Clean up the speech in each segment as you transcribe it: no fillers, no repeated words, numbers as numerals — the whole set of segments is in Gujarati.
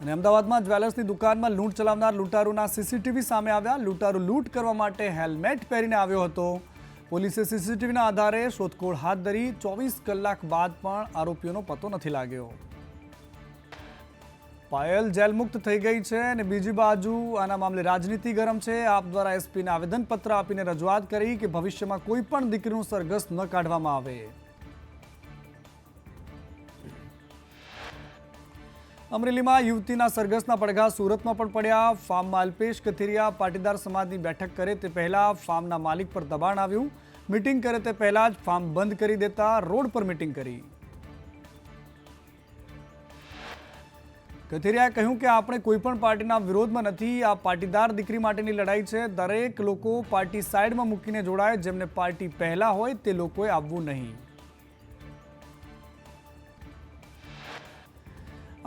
અને અમદાવાદમાં જ્વેલર્સની દુકાનમાં લૂંટ ચલાવનાર લૂંટારૂના સીસીટીવી સામે આવ્યા। લૂંટારૂ લૂંટ કરવા માટે હેલ્મેટ પહેરીને આવ્યો હતો। પોલીસે સીસીટીવીના આધારે શોધખોળ હાથ ધરી। 24 કલાક બાદ પણ આરોપીઓનો પતો નથી લાગ્યો। પાયલ જેલ મુક્ત થઈ ગઈ છે અને બીજી બાજુ આના મામલે રાજનીતિ ગરમ છે। આપ દ્વારા એસપીને આવેદનપત્ર આપીને રજૂઆત કરી કે ભવિષ્યમાં કોઈ પણ દીકરીનું સરઘસ ન કાઢવામાં આવે। અમરેલીમાં યુવતીના સરઘસના પડઘા સુરતમાં પણ પડ્યા। ફાર્મમાં અલ્પેશ કથિરિયા પાટીદાર સમાજની બેઠક કરે તે પહેલા ફાર્મના માલિક પર દબાણ આવ્યું। મીટિંગ કરે તે પહેલા જ ફાર્મ બંધ કરી દેતા રોડ પર મીટિંગ કરી। કથિરિયાએ કહ્યું કે આપણે કોઈ પણ પાર્ટીના વિરોધમાં નથી। આ પાટીદાર દીકરી માટેની લડાઈ છે। દરેક લોકો પાર્ટી સાઈડમાં મૂકીને જોડાય। જેમને પાર્ટી પહેલા હોય તે લોકોએ આવવું નહીં।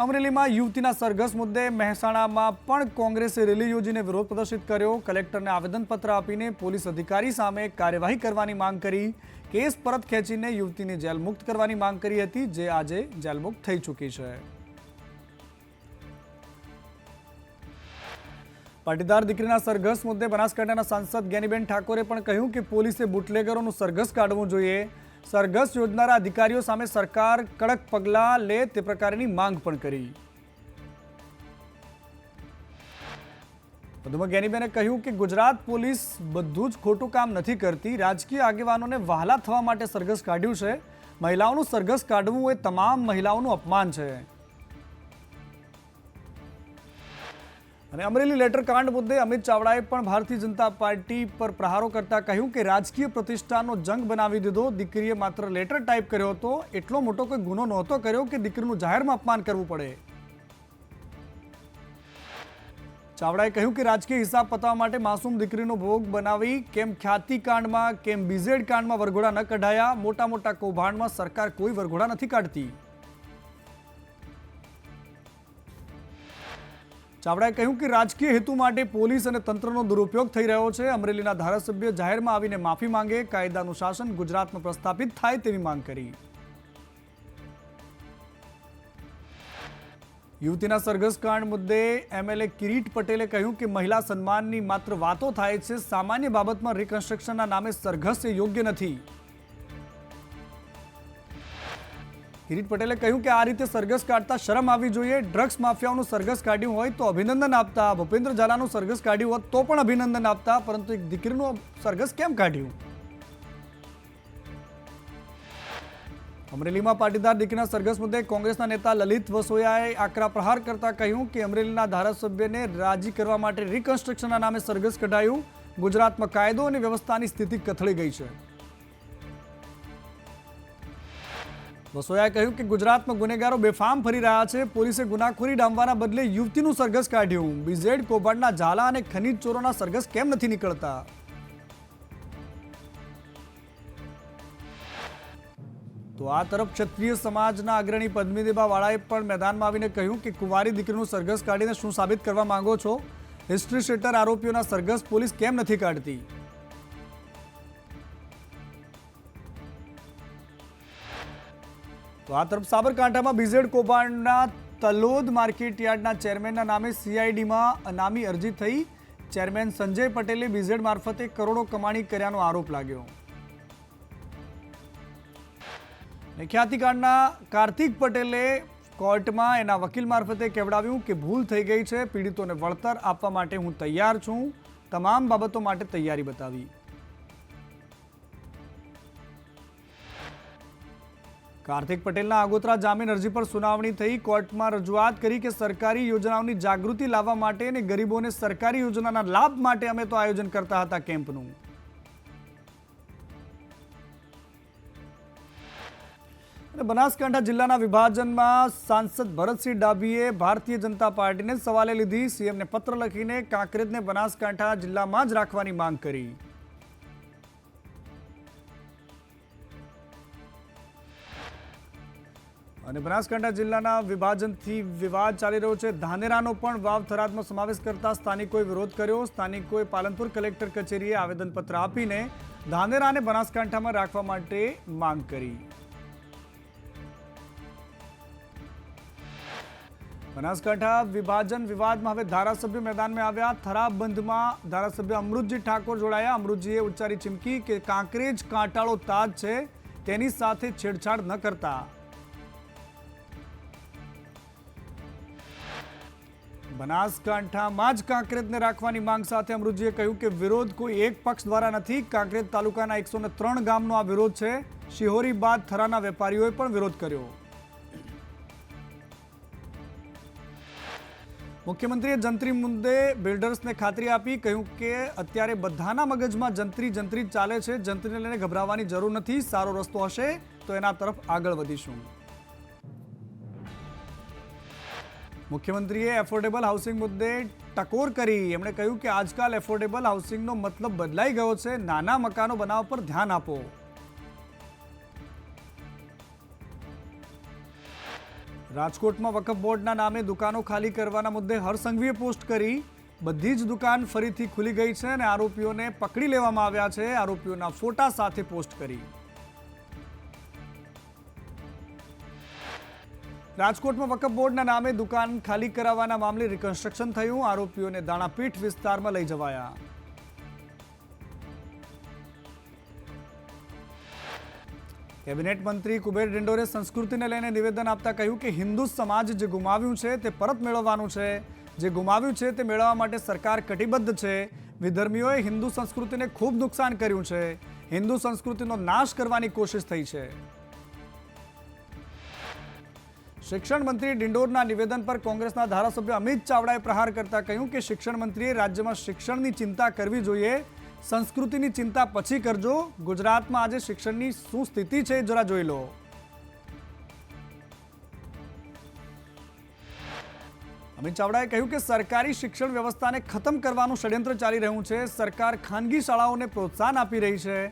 અમરેલીમાં યુવતીના સરઘસ મુદ્દે મહેસાણામાં પણ કોંગ્રેસે રેલી યોજીને વિરોધ પ્રદર્શિત કર્યો। કલેક્ટરને આવેદનપત્ર આપીને પોલીસ અધિકારી સામે કાર્યવાહી કરવાની માંગ કરી। કેસ પરત ખેંચીને યુવતીને જેલ મુક્ત કરવાની માંગ કરી હતી, જે આજે જેલ મુક્ત થઈ ચૂકી છે। પાટીદાર દીકરીના સરઘસ મુદ્દે બનાસકાંઠાના સાંસદ જ્ઞાનીબેન ઠાકોરે પણ કહ્યું કે પોલીસે બુટલેગરોનું સરઘસ કાઢવું જોઈએ। સરઘસ યોજનારા અધિકારીઓ સામે સરકાર કડક પગલાં લે તે પ્રકારની માંગ પણ કરી। વધુમાં જ્ઞાનીબેને કહ્યું કે ગુજરાત પોલીસ બધું જ ખોટું કામ નથી કરતી। રાજકીય આગેવાનોને વહાલા થવા માટે સરઘસ કાઢ્યું છે। મહિલાઓનું સરઘસ કાઢવું એ તમામ મહિલાઓનું અપમાન છે। અને અમરેલી લેટર કાંડ મુદ્દે અમિત ચાવડાએ પણ ભારતીય જનતા પાર્ટી પર પ્રહારો કરતા કહ્યું કે રાજકીય પ્રતિષ્ઠાનો જંગ બનાવી દીધો। દીકરીએ માત્ર લેટર ટાઈપ કર્યો હતો, એટલો મોટો કોઈ ગુનો નહોતો કર્યો કે દીકરીનું જાહેરમાં અપમાન કરવું પડે। ચાવડાએ કહ્યું કે રાજકીય હિસાબ પતાવવા માટે માસૂમ દીકરીનો ભોગ બનાવી કેમ ખ્યાતિ કાંડમાં કેમ બીઝેડ કાંડમાં વરઘોડા ન કઢાયા। મોટા મોટા કૌભાંડમાં સરકાર કોઈ વરઘોડા નથી કાઢતી। ચાવડાએ કહ્યું કે રાજકીય હેતુ માટે પોલીસ અને તંત્રનો દુરુપયોગ થઈ રહ્યો છે। અમરેલીના ધારાસભ્ય જાહેરમાં આવીને માફી માંગે, કાયદાનું શાસન ગુજરાતમાં પ્રસ્થાપિત થાય તેવી માંગ કરી। યુવતીના સરઘસ કાંડ મુદ્દે એમએલએ કિરીટ પટેલે કહ્યું કે મહિલા સન્માનની માત્ર વાતો થાય છે। સામાન્ય બાબતમાં રિકન્સ્ટ્રક્શનના નામે સરઘસ એ યોગ્ય નથી। કિરીટ પટેલે કહ્યું કે આ રીતે સરઘસ કાઢતા શરમ આવવી જોઈએ। ડ્રગ્સ માફિયાઓનું સરઘસ કાઢ્યું હોય તો અભિનંદન આપતા। ભૂપેન્દ્ર ઝાલાનું સરઘસ કાઢ્યું હોત તો પણ અભિનંદન આપતા, પરંતુ એક દીકરીનું સરઘસ કેમ કાઢ્યું? અમરેલીમાં પાટીદાર દીકરીના સરઘસ મુદ્દે કોંગ્રેસના નેતા લલિત વસોયાએ આકરા પ્રહાર કરતા કહ્યું કે અમરેલીના ધારાસભ્યને રાજી કરવા માટે રિકન્સ્ટ્રક્શનના નામે સરઘસ કઢાયું। ગુજરાતમાં કાયદો અને વ્યવસ્થાની સ્થિતિ કથળી ગઈ છે। વસોયાએ કહ્યું કે ગુજરાતમાં ગુનેગારો બેફામ ફરી રહ્યા છે। પોલીસે ગુનાખોરી ડામવાના બદલે યુવતીનું સરઘસ કાઢ્યું। બીઝેડ કૌભાંડના ઝાલા અને ખનીજ ચોરોના સરઘસ કેમ નથી નીકળતા? તો આ તરફ ક્ષત્રિય સમાજના અગ્રણી પદ્મિનીબા વાળાએ પણ મેદાનમાં આવીને કહ્યું કે કુંવારી દીકરીનું સરઘસ કાઢીને શું સાબિત કરવા માંગો છો? હિસ્ટ્રી શીટર આરોપીઓના સરઘસ પોલીસ કેમ નથી કાઢતી? તો આ તરફ સાબરકાંઠામાં બીઝેડ કૌભાંડના તલોદ માર્કેટ યાર્ડના ચેરમેનના નામે સીઆઈડીમાં અનામી અરજી થઈ। ચેરમેન સંજય પટેલે બીઝેડ મારફતે કરોડો કમાણી કર્યાનો આરોપ લાગ્યો। ખ્યાતિકાંડના કાર્તિક પટેલે કોર્ટમાં એના વકીલ મારફતે કહેવડાવ્યું કે ભૂલ થઈ ગઈ છે। પીડિતોને વળતર આપવા માટે હું તૈયાર છું। તમામ બાબતો માટે તૈયારી બતાવી। કાર્તિક પટેલના આગોતરા જામીન અરજી પર સુનાવણી થઈ। કોર્ટમાં રજૂઆત કરી કે સરકારી યોજનાઓની જાગૃતિ લાવવા માટે અને ગરીબોને સરકારી યોજનાના લાભ માટે અમે તો આયોજન કરતા હતા કેમ્પનું। અને બનાસકાંઠા જિલ્લાના વિભાજનમાં સાંસદ ભરતસિંહ ડાભીએ ભારતીય જનતા પાર્ટીને સવાલે લીધી। સીએમને પત્ર લખીને કાંકરેજને બનાસકાંઠા જિલ્લામાં જ રાખવાની માંગ કરી। અને બનાસકાંઠા જિલ્લાના વિભાજનથી વિવાદ ચાલી રહ્યો છે। ધાનેરાનો પણ વાવ થરાદમાં સમાવેશ કરતા સ્થાનિકોએ વિરોધ કર્યો। સ્થાનિકોએ પાલનપુર કલેક્ટર કચેરીએ આવેદનપત્ર આપીને ધાનેરાને બનાસકાંઠામાં રાખવા માટે માંગ કરી। બનાસકાંઠા વિભાજન વિવાદમાં હવે ધારાસભ્ય મેદાનમાં આવ્યા। થરા બંધમાં ધારાસભ્ય અમૃતજી ઠાકોર જોડાયા। અમૃતજીએ ઉચ્ચારી ચીમકી કે કાંકરેજ કાંટાળો તાજ છે, તેની સાથે છેડછાડ ન કરતા। બનાસકાંઠામાં જ કાંકરેજને રાખવાની માંગ સાથે અમૃતજીએ કહ્યું કે વિરોધ કોઈ એક પક્ષ દ્વારા નથી। કાંકરેજ તાલુકાના 103 ગામનો આ વિરોધ છે। શિહોરી બાદ થરાના વેપારીઓએ પણ વિરોધ કર્યો। મુખ્યમંત્રીએ જંત્રી મુદ્દે બિલ્ડર્સને ખાતરી આપી। કહ્યું કે અત્યારે બધાના મગજમાં જંત્રી જંત્રી ચાલે છે, જંત્રીને લઈને ગભરાવાની જરૂર નથી। સારો રસ્તો હશે તો એના તરફ આગળ વધીશું। મુખ્યમંત્રીએ એફોર્ડેબલ હાઉસિંગ મુદ્દે ટકોર કરી। એમણે કહ્યું કે આજકાલ એફોર્ડેબલ હાઉસિંગનો મતલબ બદલાઈ ગયો છે। નાના મકાનો બનાવવા પર ધ્યાન આપો। રાજકોટમાં વકફ બોર્ડના નામે દુકાનો ખાલી કરવાના મુદ્દે હરસંઘવીએ પોસ્ટ કરી। બધી જ દુકાન ફરીથી ખુલી ગઈ છે અને આરોપીઓને પકડી લેવામાં આવ્યા છે। આરોપીઓના ફોટા સાથે પોસ્ટ કરી। રાજકોટમાં વકફ બોર્ડના નામે દુકાન ખાલી કરાવવાના મામલે રિકન્સ્ટ્રક્શન થયું। આરોપીઓને દાણાપીઠ વિસ્તારમાં લઈ જવાયા। કેબિનેટ મંત્રી કુબેર ડિંડોરે સંસ્કૃતિને લઈને નિવેદન આપતા કહ્યું કે હિન્દુ સમાજ જે ગુમાવ્યું છે તે પરત મેળવવાનું છે। જે ગુમાવ્યું છે તે મેળવવા માટે સરકાર કટિબદ્ધ છે। વિધર્મીઓએ હિન્દુ સંસ્કૃતિને ખૂબ નુકસાન કર્યું છે। હિન્દુ સંસ્કૃતિનો નાશ કરવાની કોશિશ થઈ છે। શિક્ષણ મંત્રી ડિંડોરના નિવેદન પર કોંગ્રેસના ધારાસભ્ય અમિત ચાવડાએ પ્રહાર કરતા કહ્યું કે શિક્ષણ મંત્રીએ રાજ્યમાં શિક્ષણની ચિંતા કરવી જોઈએ, સંસ્કૃતિની ચિંતા પછી કરજો। ગુજરાતમાં આજે શિક્ષણની શું સ્થિતિ છે જરા જોઈ લો। અમિત ચાવડાએ કહ્યું કે સરકારી શિક્ષણ વ્યવસ્થાને ખતમ કરવાનું ષડયંત્ર ચાલી રહ્યું છે। સરકાર ખાનગી શાળાઓને પ્રોત્સાહન આપી રહી છે।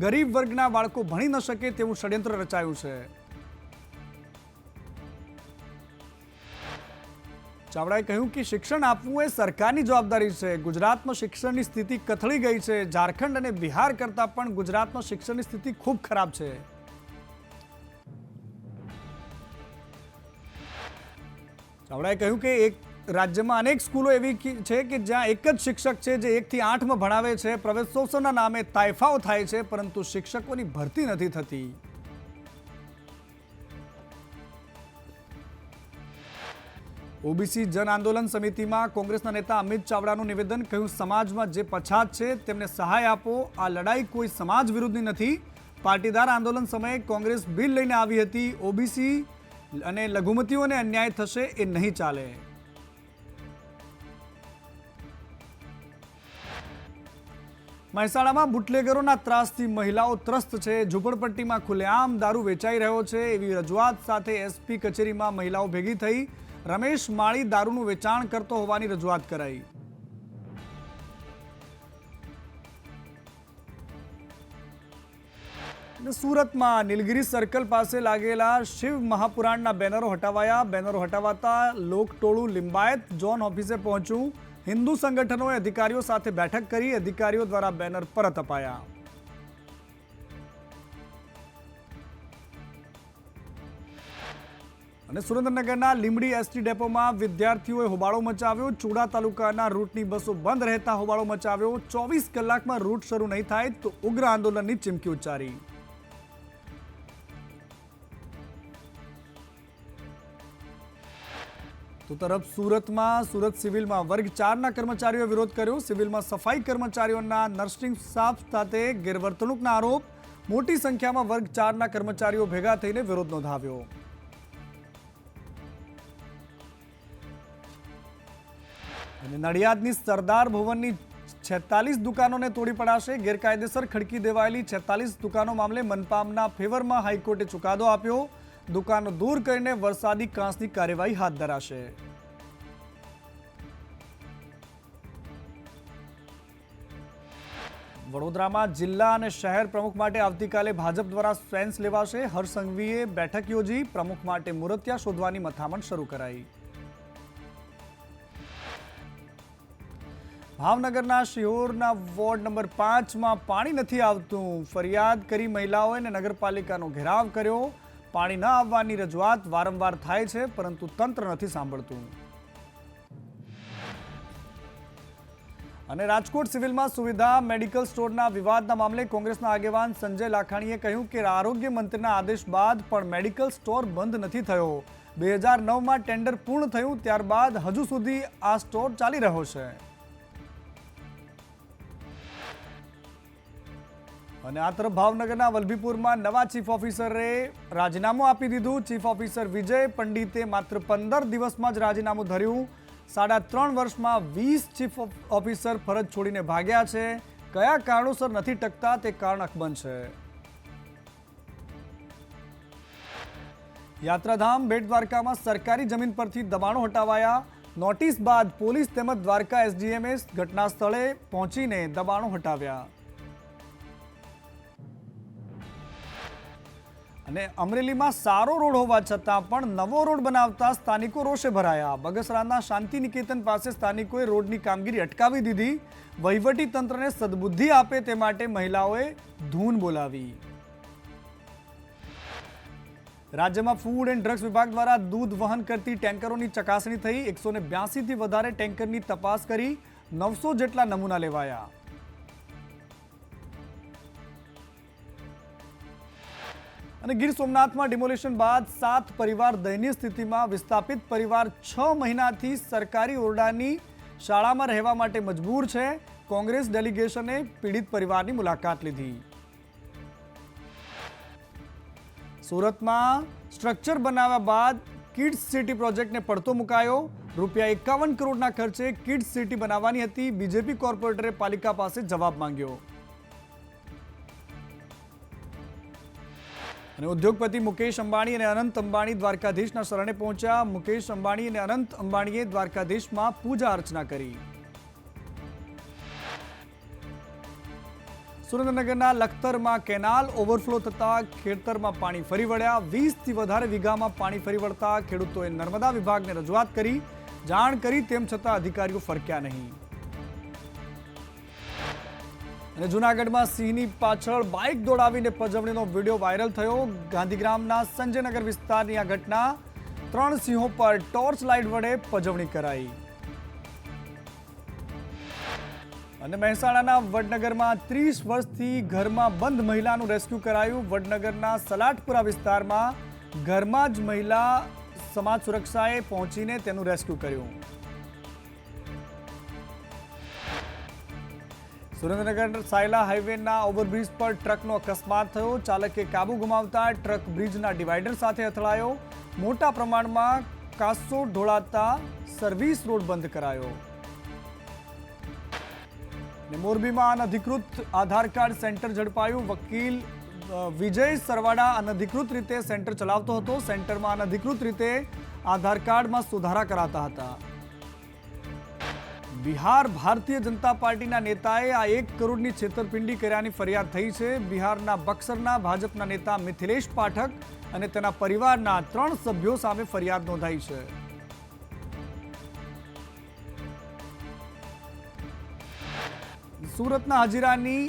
ગરીબ વર્ગના બાળકો ભણી ન શકે તેવું ષડયંત્ર રચાયું છે। ચાવડાએ કહ્યું કે શિક્ષણ આપવું એ સરકારની જવાબદારી છે। ગુજરાતમાં શિક્ષણની સ્થિતિ કથળી ગઈ છે। ઝારખંડ અને બિહાર કરતાં પણ ગુજરાતમાં શિક્ષણની સ્થિતિ ખૂબ ખરાબ છે। ચાવડાએ કહ્યું કે એક રાજ્યમાં અનેક સ્કૂલો એવી છે કે જ્યાં એક જ શિક્ષક છે જે 1 થી 8 ભણાવે છે। પ્રવેશોત્સવના નામે તાઇફાઓ થાય છે, પરંતુ શિક્ષકોની ભરતી નથી થતી। ઓબીસી જન આંદોલન સમિતિમાં કોંગ્રેસના નેતા અમિત ચાવડાનું નિવેદન। કહ્યું સમાજમાં જે પછાત છે તેમને સહાય આપો। આ લડાઈ કોઈ સમાજ વિરુદ્ધની નથી। પાટીદાર આંદોલન સમયે કોંગ્રેસ બિલ લઈને આવી હતી। ઓબીસી અને લઘુમતીઓને અન્યાય થશે એ નહીં ચાલે। મહેસાણામાં બુટલેગરોના ત્રાસથી મહિલાઓ ત્રસ્ત છે। ઝૂંપડપટ્ટીમાં ખુલ્લેઆમ દારૂ વેચાઈ રહ્યો છે એવી રજૂઆત સાથે એસપી કચેરીમાં મહિલાઓ ભેગી થઈ। રમેશ માળી દારૂનું વેચાણ કરતો હોવાની રજૂઆત કરાઈ। સુરતમાં નીલગિરી સર્કલ પાસે લાગેલા શિવ મહાપુરાણના બેનરો હટાવાયા। બેનરો હટાવાતા લોકટોળું લિંબાયત ઝોન ઓફિસે પહોંચ્યું। હિન્દુ સંગઠનોએ અધિકારીઓ સાથે બેઠક કરી। અધિકારીઓ દ્વારા બેનર પરત અપાયા। અને સુરેન્દ્રનગરના લીંબડી એસટી ડેપોમાં વિદ્યાર્થીઓએ હોબાળો મચાવ્યો। ચૂડા તાલુકાના રૂટની બસો બંધ રહેતા હોબાળો મચાવ્યો। 24 કલાકમાં રૂટ શરૂ નહીં થાય તો ઉગ્ર આંદોલનની ચીમકી ઉચ્ચારી। તો તરફ સુરતમાં સુરત સિવિલમાં વર્ગ 4ના કર્મચારીઓએ વિરોધ કર્યો। સિવિલમાં સફાઈ કર્મચારીઓના નર્સિંગ સ્ટાફ સાથે ગેરવર્તણૂકના આરોપ। મોટી સંખ્યામાં વર્ગ 4ના કર્મચારીઓ ભેગા થઈને વિરોધ નોંધાવ્યો। અને નડિયાદની સરદાર ભવનની 46 દુકાનોને તોડી પડાશે। ગેરકાયદેસર ખડકી દેવાયેલી 46 દુકાનો મામલે મનપાના ફેવરમાં હાઈકોર્ટે ચુકાદો આપ્યો। દુકાનો દૂર કરીને વરસાદી કાંસની કાર્યવાહી હાથ ધરાશે। વડોદરામાં જિલ્લા અને શહેર પ્રમુખ માટે આવતીકાલે ભાજપ દ્વારા સેન્સ લેવાશે। હરસંઘવીએ બેઠક યોજી પ્રમુખ માટે મુરતિયા શોધવાની મથામણ શરૂ કરાઈ। ભાવનગરના શિહોરના વોર્ડ નંબર 5માં પાણી નથી આવતું। ફરિયાદ કરી મહિલાઓએ નગરપાલિકાનો ઘેરાવ કર્યો। પાણી ન આવવાની રજૂઆત વારંવાર થાય છે, પરંતુ તંત્ર નથી સાંભળતું. અને રાજકોટ સિવિલમાં સુવિધા મેડિકલ સ્ટોરના વિવાદના મામલે કોંગ્રેસના આગેવાન સંજય લાખાણીએ કહ્યું કે આરોગ્ય મંત્રીના આદેશ બાદ પણ મેડિકલ સ્ટોર બંધ નથી થયો. 2009માં ટેન્ડર પૂર્ણ થયું ત્યારબાદ હજુ સુધી આ સ્ટોર ચાલી રહ્યો છે. અને આ તરફ ભાવનગરના વલભીપુરમાં નવા ચીફ ઓફિસરે રાજીનામું આપી દીધું. ચીફ ઓફિસર વિજય પંડિતે માત્ર 15 દિવસમાં જ રાજીનામું ધર્યું. 3.5 વર્ષમાં 20 ચીફ ઓફિસર ફરજ છોડીને ભાગ્યા છે. કયા કારણોસર નથી ટકતા તે કારણ અકબંધ છે. યાત્રાધામ બેટ દ્વારકામાં સરકારી જમીન પરથી દબાણો હટાવાયા. નોટિસ બાદ પોલીસ તેમજ દ્વારકા એસડીએમએ ઘટના સ્થળે પહોંચીને દબાણો હટાવ્યા. અને અમરેલીમાં સારો રોડ હોવા છતાં પણ નવો રોડ બનાવતા સ્થાનિકો રોષે ભરાયા. બગસરાના શાંતિ નિકેતન પાસે સ્થાનિકોએ રોડની કામગીરી અટકાવી દીધી. વહીવટી તંત્રને સદબુદ્ધિ આપે તે માટે મહિલાઓએ ધૂન બોલાવી. રાજ્યમાં ફૂડ એન્ડ ડ્રગ્સ વિભાગ દ્વારા દૂધ વહન કરતી ટેન્કરોની ચકાસણી થઈ. 182 થી વધારે ટેન્કરની તપાસ કરી 900 જેટલા નમૂના લેવાયા. અને ગીર સોમનાથમાં ડિમોલિશન બાદ 7 પરિવાર દયનીય સ્થિતિમાં. વિસ્થાપિત પરિવાર 6 મહિનાથી સરકારી ઓરડાની શાળામાં રહેવા માટે મજબૂર છે. કોંગ્રેસ ડેલિગેશને પીડિત પરિવારની મુલાકાત લીધી. સુરતમાં સ્ટ્રક્ચર બનાવ્યા બાદ કિડ્સ સિટી પ્રોજેક્ટને પડતો મુકાયો. ₹51 કરોડના ખર્ચે કિડ્સ સિટી બનાવવાની હતી. બીજેપી કોર્પોરેટરે પાલિકા પાસે જવાબ માંગ્યો. અને ઉદ્યોગપતિ મુકેશ અંબાણી અને અનંત અંબાણી દ્વારકાધીશના શરણે પહોંચ્યા. મુકેશ અંબાણી અને અનંત અંબાણીએ દ્વારકાધીશમાં પૂજા અર્ચના કરી. સુરેન્દ્રનગરના લખતરમાં કેનાલ ઓવરફ્લો થતા ખેતરમાં પાણી ફરી વળ્યા. 20 થી વધારે વીઘામાં પાણી ફરી વળતા ખેડૂતોએ નર્મદા વિભાગને રજૂઆત કરી. જાણ કરી તેમ છતાં અધિકારીઓ ફરક્યા નહીં. અને જૂનાગઢમાં સિંહની પાછળ બાઇક દોડાવીને પજવણીનો વિડીયો વાયરલ થયો. ગાંધીગ્રામના સંજયનગર વિસ્તારની આ ઘટના. 3 સિંહો પર ટોર્ચ લાઇટ વડે પજવણી કરાઈ. અને મહેસાણાના વડનગરમાં 30 વર્ષથી ઘરમાં બંધ મહિલાનું રેસ્ક્યુ કરાયું. વડનગરના સલાટપુરા વિસ્તારમાં ઘરમાં જ મહિલા સમાજ સુરક્ષાએ પહોંચીને તેનું રેસ્ક્યુ કર્યું. સુરેન્દ્રનગર સાયલા હાઈવેના ઓવરબ્રિજ પર ટ્રકનો અકસ્માત થયો. ચાલકે કાબુ ગુમાવતા ટ્રક બ્રિજના ડિવાઈડર સાથે અથડાયો. મોટા પ્રમાણમાં કાચો ઢોળાતા સર્વિસ રોડ બંધ કરાયો. મોરબીમાં અનધિકૃત આધાર કાર્ડ સેન્ટર ઝડપાયું. વકીલ વિજય સરવાડા અનધિકૃત રીતે સેન્ટર ચલાવતો હતો. સેન્ટરમાં અનધિકૃત રીતે આધાર કાર્ડમાં સુધારા કરાતા હતા. બિહાર ભારતીય જનતા પાર્ટીના નેતાએ આ 1 કરોડની છેતરપિંડી કર્યાની ફરિયાદ થઈ છે. બિહારના બક્સરના ભાજપના નેતા મિથિલેશ પાઠક અને તેના પરિવારના 3 સભ્યો સામે ફરિયાદ નોંધાઈ છે. સુરતના હજીરાની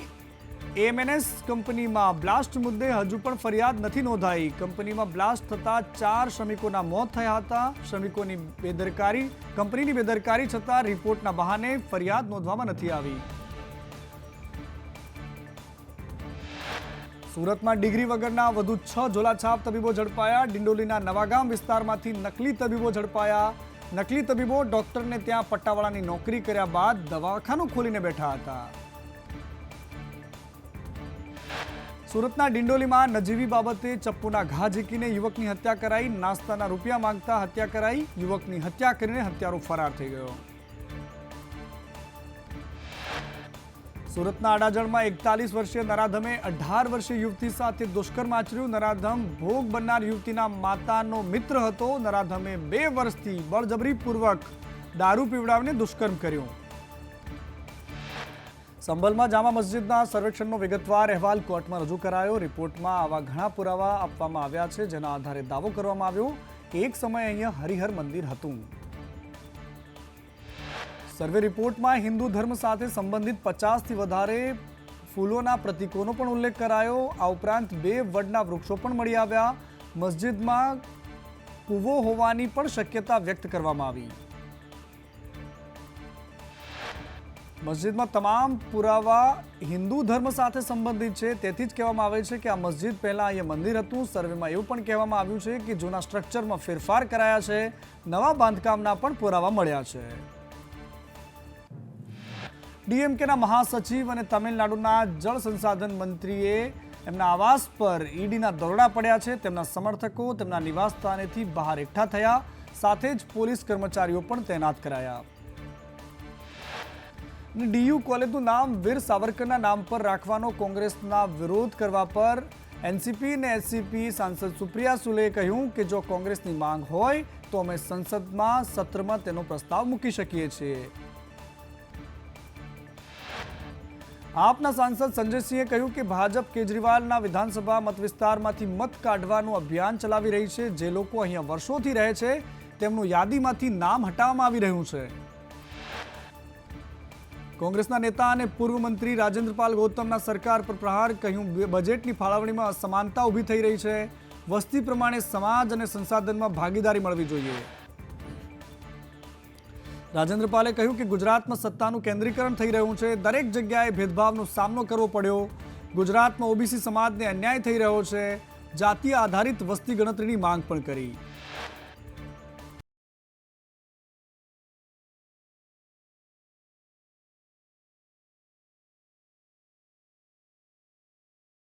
એમએનએસ કંપનીમાં બ્લાસ્ટ મુદ્દે હજુ પણ ફરિયાદ નથી નોંધાઈ. કંપનીમાં બ્લાસ્ટ થતા 4 શ્રમિકોના મોત થયા હતા. કંપનીની બેદરકારી છતાં રિપોર્ટના બહાને ફરિયાદ નોંધવામાં નથી આવી. સુરતમાં ડિગ્રી વગરના વધુ 6 ઝોલાછાપ તબીબો ઝડપાયા. ડિંડોલીના નવાગામ વિસ્તારમાંથી નકલી તબીબો ઝડપાયા. નકલી તબીબો ડોક્ટરને ત્યાં પટ્ટાવાળાની નોકરી કર્યા બાદ દવાખાનું ખોલીને બેઠા હતા. સુરતના ડિંડોલીમાં નજીવી બાબતે ચપ્પુના ઘા ઝીકીને યુવકની હત્યા કરાઈ. નાસ્તાના રૂપિયા માંગતા હત્યા કરાઈ. યુવકની હત્યા કરીને હત્યારો ફરાર થઈ ગયો. સુરતના અડાજણમાં 41 વર્ષીય નરાધમે 18 વર્ષીય યુવતી સાથે દુષ્કર્મ આચર્યું. નરાધમ ભોગ બનનાર યુવતીના માતાનો મિત્ર હતો. નરાધમે 2 વર્ષથી બળજબરીપૂર્વક દારૂ પીવડાવીને દુષ્કર્મ કર્યું. સંભલમાં જામા મસ્જિદના સર્વેક્ષણનો વિગતવાર અહેવાલ કોર્ટમાં રજૂ કરાયો. રિપોર્ટમાં આવા ઘણા પુરાવા આપવામાં આવ્યા છે, જેના આધારે દાવો કરવામાં આવ્યો કે એક સમયે અહીંયા હરિહર મંદિર હતું. સર્વે રિપોર્ટમાં હિન્દુ ધર્મ સાથે સંબંધિત 50થી વધારે ફૂલોના પ્રતીકોનો પણ ઉલ્લેખ કરાયો. આ ઉપરાંત 2 વડના વૃક્ષો પણ મળી આવ્યા. મસ્જિદમાં કૂવો હોવાની પણ શક્યતા વ્યક્ત કરવામાં આવી. મસ્જિદમાં તમામ પુરાવા હિન્દુ ધર્મ સાથે સંબંધિત છે, તેથી જ કહેવામાં આવે છે કે આ મસ્જિદ પહેલા અહીંયા મંદિર હતું. સર્વેમાં એવું પણ કહેવામાં આવ્યું છે કે જૂના સ્ટ્રક્ચરમાં ફેરફાર કરાયા છે, નવા બાંધકામના પણ પુરાવા મળ્યા છે. ડીએમકેના મહાસચિવ અને તમિલનાડુના જળ સંસાધન મંત્રીએ એમના આવાસ પર ઈડીના દરોડા પડ્યા છે. તેમના સમર્થકો તેમના નિવાસસ્થાનેથી બહાર એકઠા થયા, સાથે જ પોલીસ કર્મચારીઓ પણ તૈનાત કરાયા. ડીયુ કોલેજનું નામ વીર સાવરકરના નામ પર રાખવાનો કોંગ્રેસના વિરોધ કરવા પર એનસીપી અને એસસીપી સાંસદ સુપ્રિયા સુલેએ કહ્યું કે જો કોંગ્રેસની માંગ હોય તો અમે સંસદમાં સત્રમાં તેનો પ્રસ્તાવ મૂકી શકીએ છીએ. આપના સાંસદ સંજયસિંહે કહ્યું કે ભાજપ કેજરીવાલના વિધાનસભા મતવિસ્તારમાંથી મત કાઢવાનું અભિયાન ચલાવી રહી છે. જે લોકો અહીંયા વર્ષોથી રહે છે તેમનું યાદીમાંથી નામ હટાવવામાં આવી રહ્યું છે. કોંગ્રેસના નેતા અને પૂર્વ મંત્રી રાજેન્દ્રપાલ ગૌતમના સરકાર પર પ્રહાર, કહ્યું બજેટની ફાળવણીમાં અસમાનતા ઊભી થઈ રહી છે. વસ્તી પ્રમાણે સમાજ અને સંસાધનમાં ભાગીદારી મળવી જોઈએ. રાજેન્દ્રપાલે કહ્યું કે ગુજરાતમાં સત્તાનું કેન્દ્રીકરણ થઈ રહ્યું છે. દરેક જગ્યાએ ભેદભાવનો સામનો કરવો પડ્યો. ગુજરાતમાં ઓબીસી સમાજને અન્યાય થઈ રહ્યો છે. જાતીય આધારિત વસ્તી ગણતરીની માંગ પણ કરી.